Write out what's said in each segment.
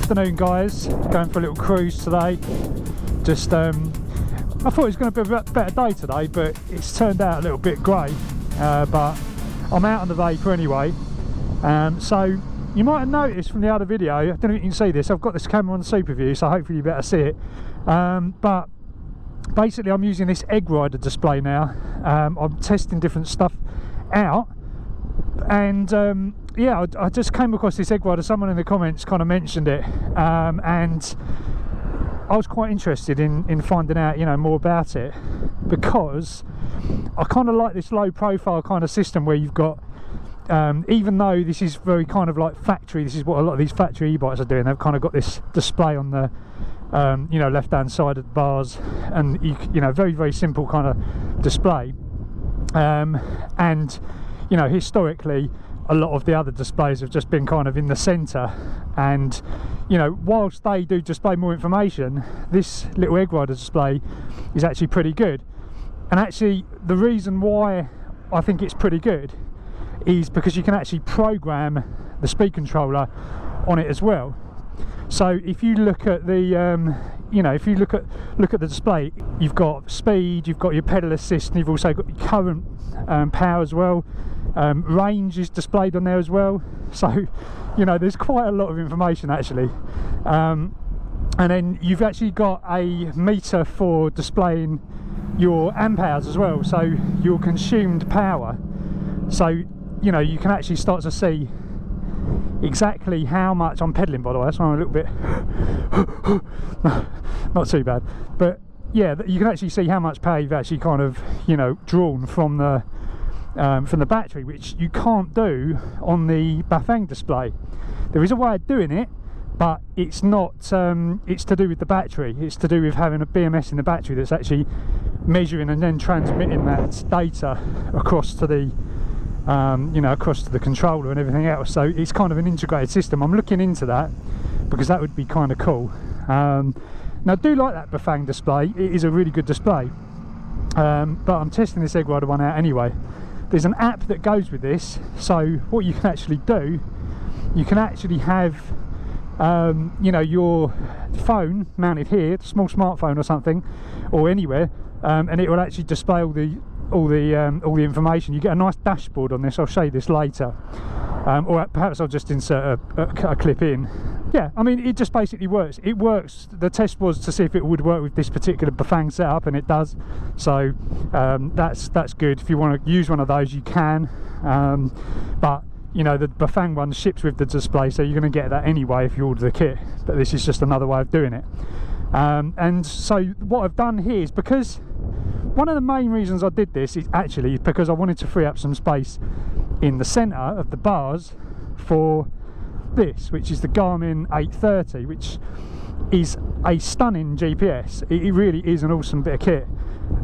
Afternoon, guys. Going for a little cruise today. Just I thought it was going to be a better day today, but it's turned out a little bit grey. But I'm out on the Vapour anyway. So you might have noticed from the other video, I don't know if you can see this, I've got this camera on super view, so hopefully you better see it. But basically I'm using this EGGRIDER display now. I'm testing different stuff out, and yeah, I just came across this EGGRIDER. Someone in the comments kind of mentioned it, and I was quite interested in finding out, you know, more about it, because I kind of like this low profile kind of system where you've got, even though this is very kind of like factory, this is what a lot of these factory e-bikes are doing, they've kind of got this display on the you know, left hand side of the bars, and you know, very simple kind of display. And you know, historically a lot of the other displays have just been kind of in the center, and you know, whilst they do display more information, this little EGGRIDER display is actually pretty good. And actually the reason why I think it's pretty good is because you can actually program the speed controller on it as well. So if you look at the you know, if you look at the display, you've got speed, you've got your pedal assist, and you've also got your current power as well. Range is displayed on there as well, so you know, there's quite a lot of information actually. And then you've actually got a meter for displaying your amp hours as well, so your consumed power. So you know, you can actually start to see exactly how much I'm pedaling, by the way, that's why I'm a little bit no, not too bad, but yeah, you can actually see how much power you've actually kind of, you know, drawn from the battery, which you can't do on the Bafang display. There is a way of doing it, but it's not, it's to do with the battery. It's to do with having a BMS in the battery that's actually measuring and then transmitting that data across to the you know, across to the controller and everything else. So it's kind of an integrated system. I'm looking into that because that would be kind of cool. Now I do like that Bafang display, it is a really good display, but I'm testing this EGGRIDER one out anyway. There's an app that goes with this, so what you can actually do, you can actually have you know, your phone mounted here, a small smartphone or something, or anywhere, and it will actually display all the information. You get a nice dashboard on this. I'll show you this later, or perhaps I'll just insert a clip in. Yeah, I mean, it just basically works. It works. The test was to see if it would work with this particular Bafang setup, and it does. So that's good. If you want to use one of those, you can. But you know, the Bafang one ships with the display, so you're going to get that anyway if you order the kit. But this is just another way of doing it. And so what I've done here is, because one of the main reasons I did this is actually because I wanted to free up some space in the centre of the bars for this, which is the Garmin 830, which is a stunning GPS. It really is an awesome bit of kit.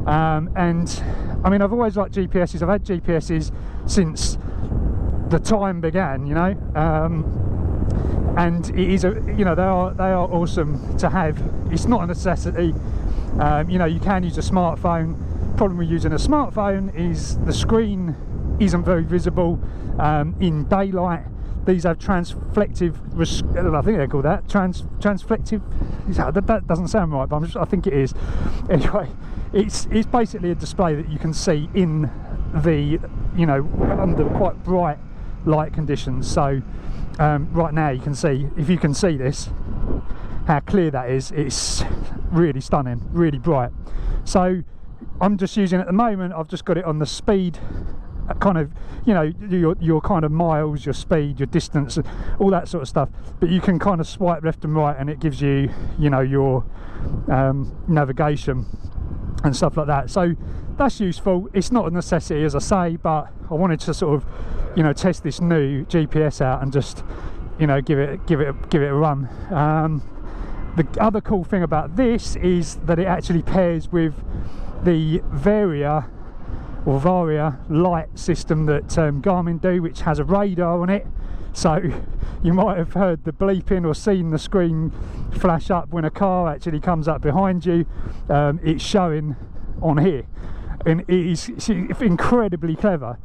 And I mean, I've always liked GPSs. I've had GPSs since the time began, you know, and it is a, you know, they are awesome to have. It's not a necessity. You know, you can use a smartphone. Problem with using a smartphone is the screen isn't very visible in daylight. These have transflective, I think they call that transflective. That doesn't sound right, but I think it is. Anyway, it's basically a display that you can see in the, you know, under quite bright light conditions. So right now you can see, if you can see this, how clear that is. It's really stunning, really bright. So I'm just using it at the moment. I've just got it on the speed, kind of, you know, your kind of miles, your speed, your distance, all that sort of stuff. But you can kind of swipe left and right, and it gives you, you know, your navigation and stuff like that. So that's useful. It's not a necessity, as I say, but I wanted to sort of, you know, test this new GPS out and just, you know, give it a run. The other cool thing about this is that it actually pairs with the VARIA light system that Garmin do, which has a radar on it. So you might have heard the bleeping or seen the screen flash up when a car actually comes up behind you. It's showing on here, and it's incredibly clever.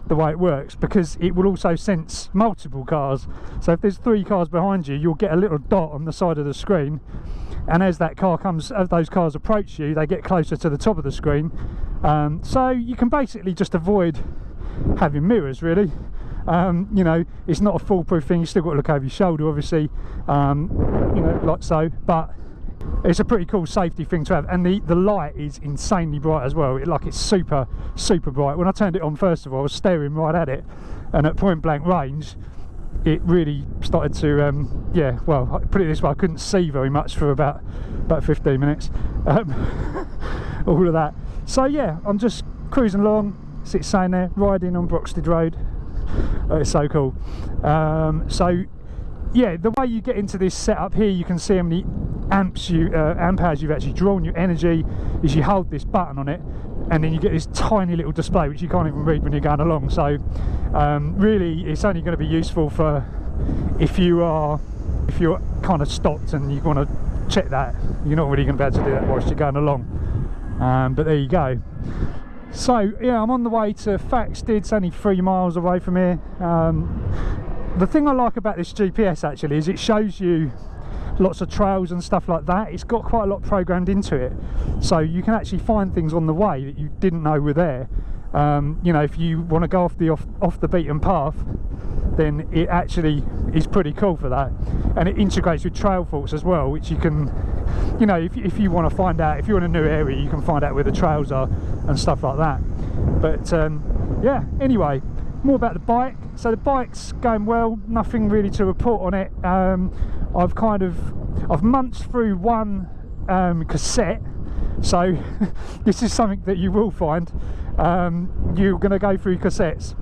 the way it works, because it will also sense multiple cars. So if there's 3 cars behind you, you'll get a little dot on the side of the screen, and as those cars approach you, they get closer to the top of the screen. So you can basically just avoid having mirrors, really. You know, it's not a foolproof thing. You still got to look over your shoulder, obviously, you know, like so, but it's a pretty cool safety thing to have. And the light is insanely bright as well. It's super bright. When I turned it on, first of all, I was staring right at it, and at point blank range it really started to yeah, well, put it this way, I couldn't see very much for about 15 minutes. All of that. So yeah, I'm just cruising along, saying there, riding on Broxted Road. It's so cool. So yeah, the way you get into this setup here, you can see how many amp hours you've actually drawn your energy, is you hold this button on it, and then you get this tiny little display which you can't even read when you're going along. So really it's only going to be useful for if you're kind of stopped and you want to check that. You're not really going to be able to do that whilst you're going along, but there you go. So yeah, I'm on the way to Faxted. It's only 3 miles away from here. The thing I like about this GPS actually is it shows you lots of trails and stuff like that. It's got quite a lot programmed into it, so you can actually find things on the way that you didn't know were there. You know, if you want to go off the beaten path, then it actually is pretty cool for that. And it integrates with trail faults as well, which you can, you know, if you want to find out, if you're in a new area, you can find out where the trails are and stuff like that. But yeah, anyway, more about the bike. So the bike's going well, nothing really to report on it. I've munched through one cassette, so this is something that you will find. You're going to go through cassettes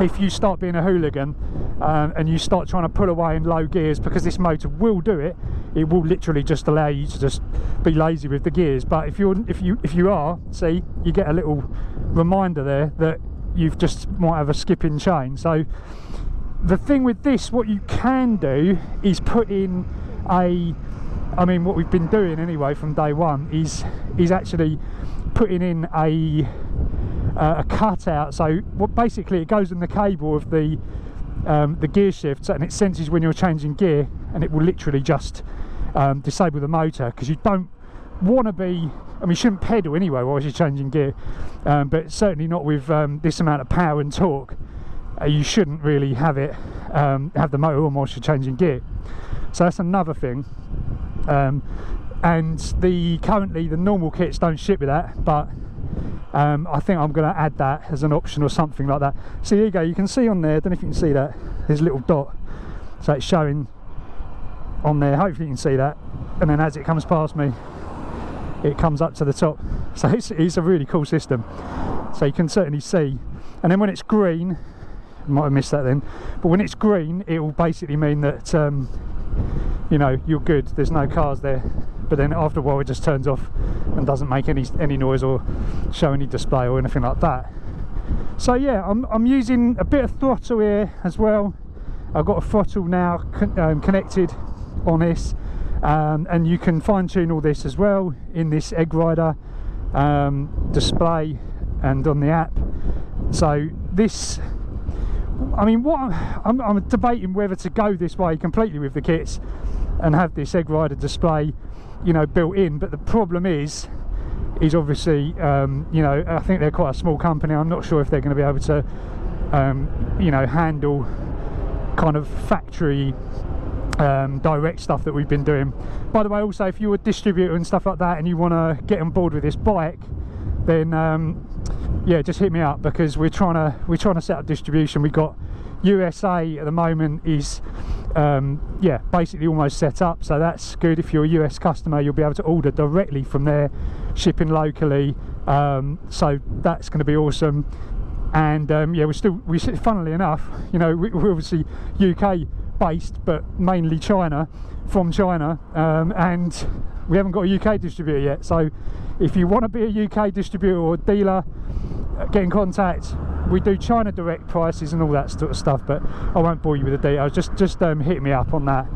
if you start being a hooligan, and you start trying to pull away in low gears, because this motor will do it. It will literally just allow you to just be lazy with the gears. But if you are, see, you get a little reminder there that you've just might have a skipping chain. So the thing with this, what you can do is put in what we've been doing anyway from day one is actually putting in a cutout. So what basically it goes in the cable of the gear shifts, and it senses when you're changing gear, and it will literally just disable the motor, because you don't want to be, you shouldn't pedal anyway while you're changing gear, but certainly not with this amount of power and torque. You shouldn't really have the motor on whilst you're changing gear. So that's another thing. And currently the normal kits don't ship with that, but I think I'm going to add that as an option or something like that. So here you go, you can see on there, I don't know if you can see that, there's a little dot, so it's showing on there, hopefully you can see that, and then as it comes past me, it comes up to the top. So it's a really cool system, so you can certainly see. And then when it's green, you might have missed that then, but when it's green, it will basically mean that you know, you're good, there's no cars there. But then after a while it just turns off and doesn't make any noise or show any display or anything like that. So yeah, I'm using a bit of throttle here as well. I've got a throttle now connected on this, and you can fine tune all this as well in this EGGRIDER display and on the app. So this, I'm debating whether to go this way completely with the kits and have this EGGRIDER display, you know, built in. But the problem is obviously, you know, I think they're quite a small company. I'm not sure if they're going to be able to, you know, handle kind of factory direct stuff that we've been doing. By the way, also, if you're a distributor and stuff like that and you want to get on board with this bike, then yeah, just hit me up, because we're trying to set up distribution. We've got USA at the moment is yeah, basically almost set up, so that's good. If you're a US customer, you'll be able to order directly from there, shipping locally, so that's going to be awesome. And yeah, funnily enough, you know, we're obviously UK based, but mainly from China, and we haven't got a UK distributor yet. So if you want to be a UK distributor or dealer, get in contact. We do China direct prices and all that sort of stuff, but I won't bore you with the details. Just hit me up on that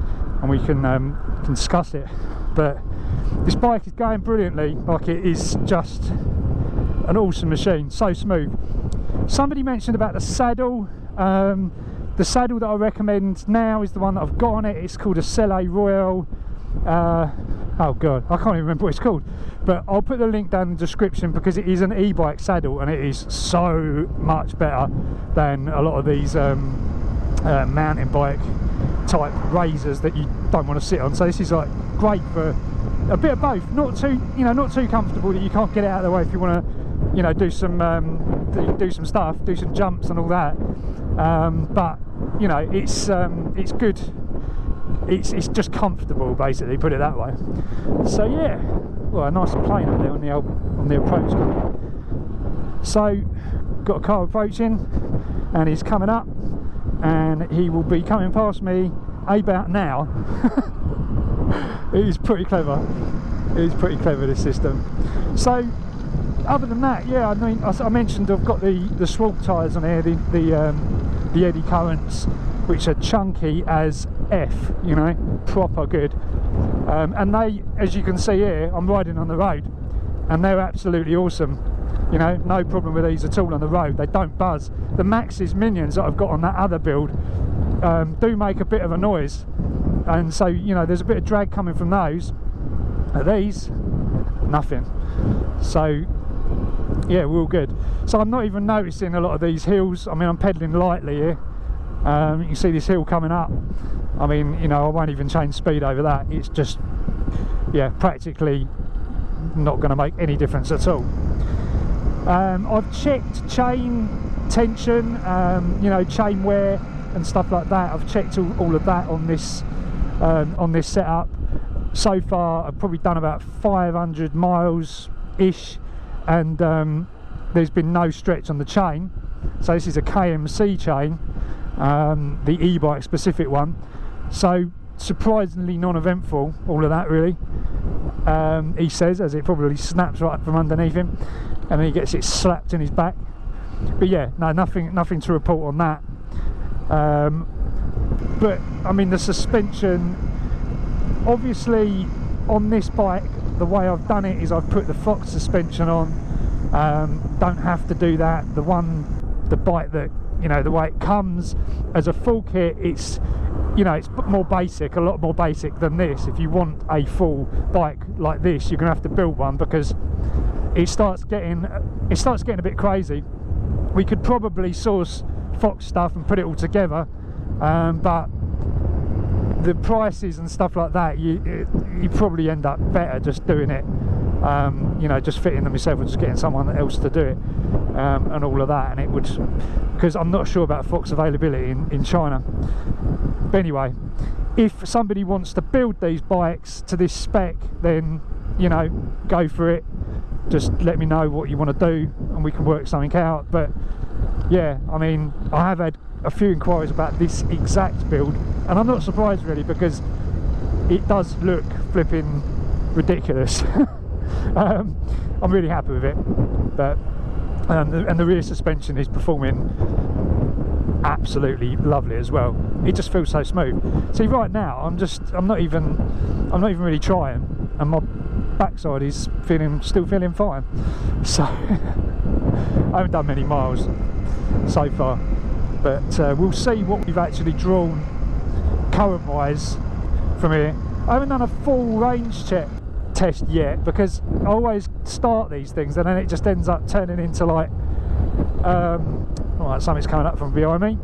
and we can discuss it. But this bike is going brilliantly. Like, it is just an awesome machine, so smooth. Somebody mentioned about the saddle. The saddle that I recommend now is the one that I've got on it. It's called a Selle Royal. Oh god, I can't even remember what it's called, but I'll put the link down in the description, because it is an e-bike saddle and it is so much better than a lot of these mountain bike type razors that you don't want to sit on. So this is like great for a bit of both. Not too, you know, not too comfortable that you can't get it out of the way if you want to, you know, do some stuff, do some jumps and all that. But you know, it's good. It's just comfortable, basically, put it that way. So yeah, well, a nice plane up there on the approach gun. So got a car approaching and he's coming up, and he will be coming past me about now. It is pretty clever. It is pretty clever, this system. So other than that, yeah, I mean, I mentioned I've got the Swalp tyres on here, the eddy currents, which are chunky as F, you know, proper good. And they, as you can see here, I'm riding on the road and they're absolutely awesome. You know, no problem with these at all on the road. They don't buzz. The Maxxis Minions that I've got on that other build do make a bit of a noise, and so, you know, there's a bit of drag coming from those. These, nothing. So yeah, we're all good. So I'm not even noticing a lot of these hills. I mean, I'm pedaling lightly here. You can see this hill coming up. I mean, you know, I won't even change speed over that. It's just, yeah, practically not going to make any difference at all. I've checked chain tension, you know, chain wear and stuff like that. I've checked all of that on this setup. So far I've probably done about 500 miles ish, and there's been no stretch on the chain. So this is a KMC chain, the e-bike specific one, so surprisingly non-eventful, all of that really. He says, as it probably snaps right from underneath him and then he gets it slapped in his back. But yeah, no, nothing to report on that. But I mean, the suspension, obviously on this bike, the way I've done it is I've put the Fox suspension on. Don't have to do that. The bike that, you know, the way it comes as a full kit, it's, you know, it's more basic, a lot more basic than this. If you want a full bike like this, you're gonna have to build one, because it starts getting a bit crazy. We could probably source Fox stuff and put it all together, but the prices and stuff like that, you probably end up better just doing it, you know, just fitting them yourself or just getting someone else to do it, and all of that. And it would, because I'm not sure about Fox availability in China. But anyway, if somebody wants to build these bikes to this spec, then, you know, go for it. Just let me know what you want to do and we can work something out. But yeah, I mean, I have had a few inquiries about this exact build, and I'm not surprised really, because it does look flipping ridiculous. I'm really happy with it. But and the rear suspension is performing absolutely lovely as well. It just feels so smooth. See, right now I'm not even really trying, and my backside is still feeling fine. So I haven't done many miles so far, but we'll see what we've actually drawn current wise from here. I haven't done a full range check test yet, because I always start these things and then it just ends up turning into like alright, something's coming up from behind me.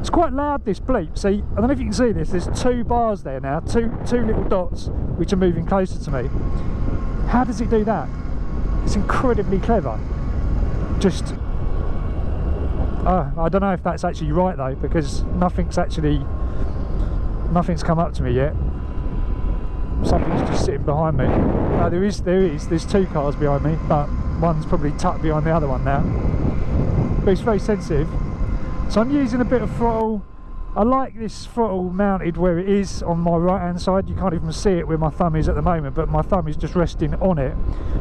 It's quite loud, this bleep. See, I don't know if you can see this, there's two bars there now, two little dots which are moving closer to me. How does it do that? It's incredibly clever. Just I don't know if that's actually right though, because nothing's come up to me yet. Something's just sitting behind me. No, there's two cars behind me, but one's probably tucked behind the other one now. But it's very sensitive. So I'm using a bit of throttle. I like this throttle mounted where it is on my right hand side. You can't even see it where my thumb is at the moment, but my thumb is just resting on it,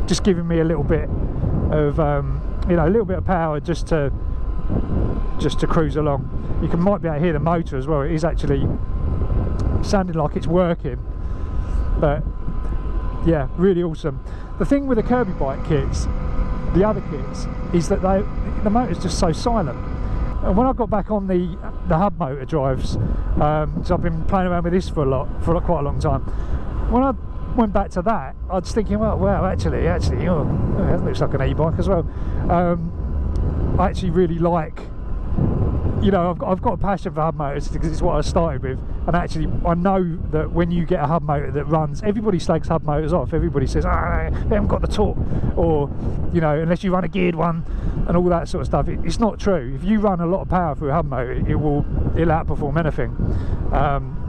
just giving me a little bit of you know, a little bit of power just to cruise along. You might be able to hear the motor as well. It is actually sounding like it's working. But yeah, really awesome. The thing with the Kirbebike kits the other kits is that the motor's just so silent. And when I got back on the hub motor drives, so I've been playing around with this for quite a long time. When I went back to that, I was thinking, well, actually, oh, that looks like an e-bike as well. I actually really like, you know, I've got a passion for hub motors because it's what I started with, and actually I know that when you get a hub motor that runs, everybody slags hub motors off. Everybody says, they haven't got the torque, or, you know, unless you run a geared one and all that sort of stuff. It's not true. If you run a lot of power through a hub motor, it'll outperform anything.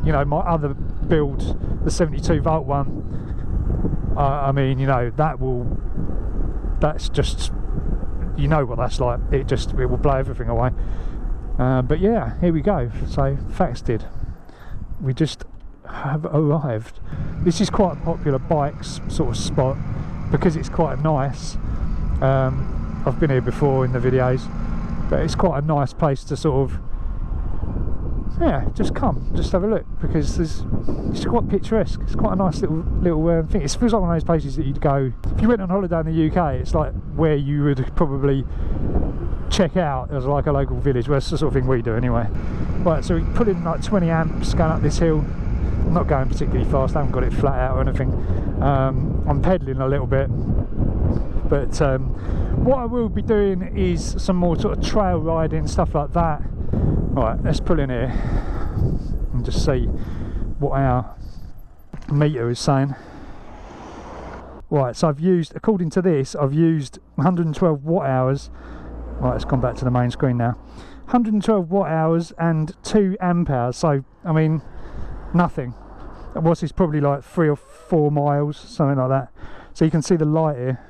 You know, my other build, the 72 volt one, I mean, you know, that's just, you know what that's like. It will blow everything away. But yeah, here we go. So Faxted, we just have arrived. This is quite a popular bikes sort of spot because it's quite nice. I've been here before in the videos, but it's quite a nice place to sort of, yeah, just have a look, because it's quite picturesque. It's quite a nice little thing. It feels like one of those places that you'd go if you went on holiday in the UK. It's like where you would probably check out as like a local village. Well, that's the sort of thing we do anyway. Right, so we put in like 20 amps going up this hill. I'm not going particularly fast, I haven't got it flat out or anything. I'm pedaling a little bit, but what I will be doing is some more sort of trail riding, stuff like that. Right, let's pull in here and just see what our meter is saying. Right, so I've used, according to this, I've used 112 watt hours. Right, it's gone back to the main screen now. 112 watt hours and 2 amp hours. So, I mean, nothing. What's this, probably like 3 or 4 miles, something like that. So you can see the light here.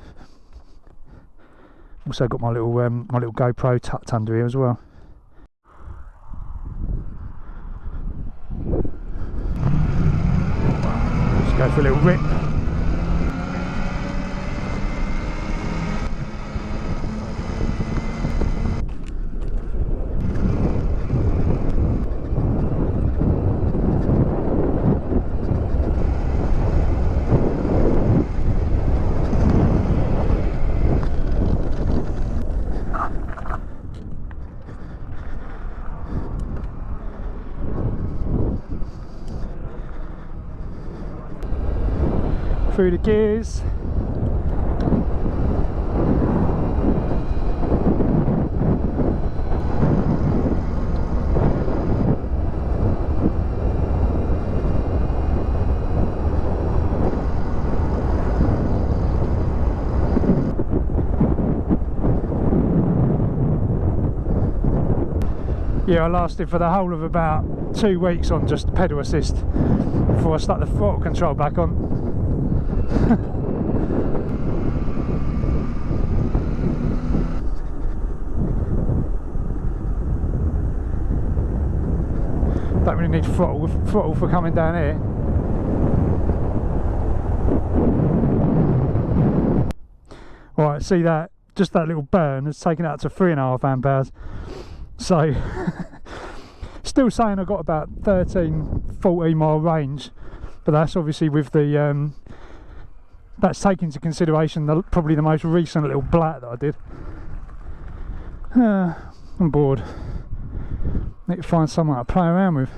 Also got my little GoPro tucked under here as well. Just go for a little rip. Through the gears. Yeah, I lasted for the whole of about 2 weeks on just pedal assist before I stuck the throttle control back on. Don't really need throttle for coming down here. Alright, see that? Just that little burn has taken it out to 3.5 amp hours. So, still saying I've got about 13-14 mile range, but that's obviously with the that's taken into consideration probably the most recent little blat that I did. I'm bored. Need to find someone to play around with.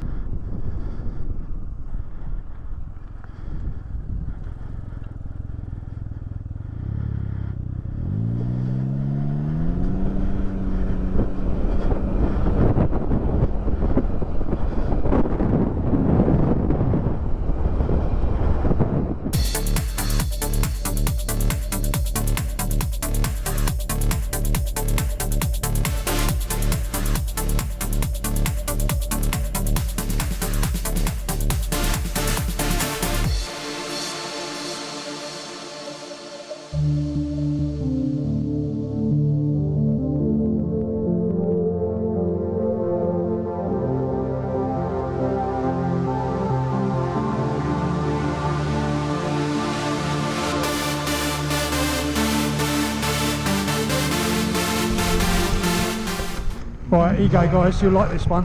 Right, here you go guys, you'll like this one.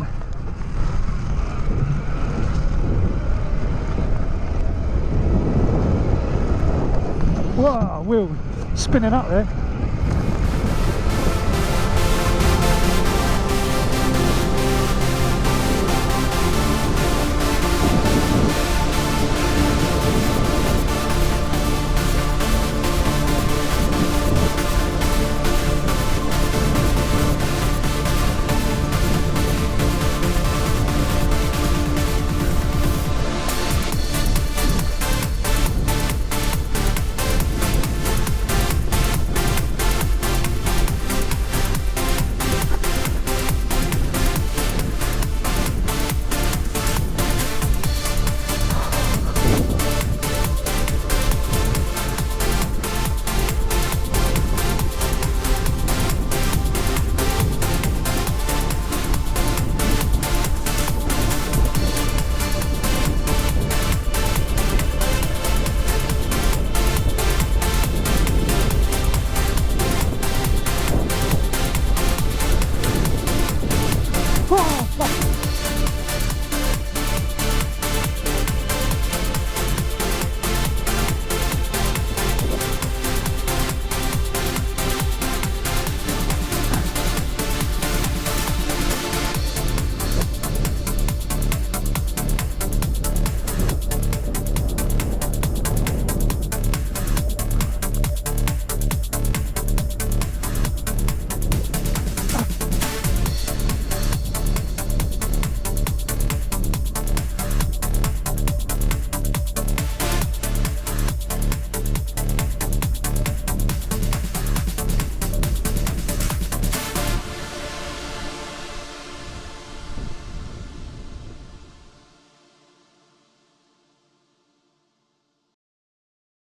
Whoa, wheel spinning up there.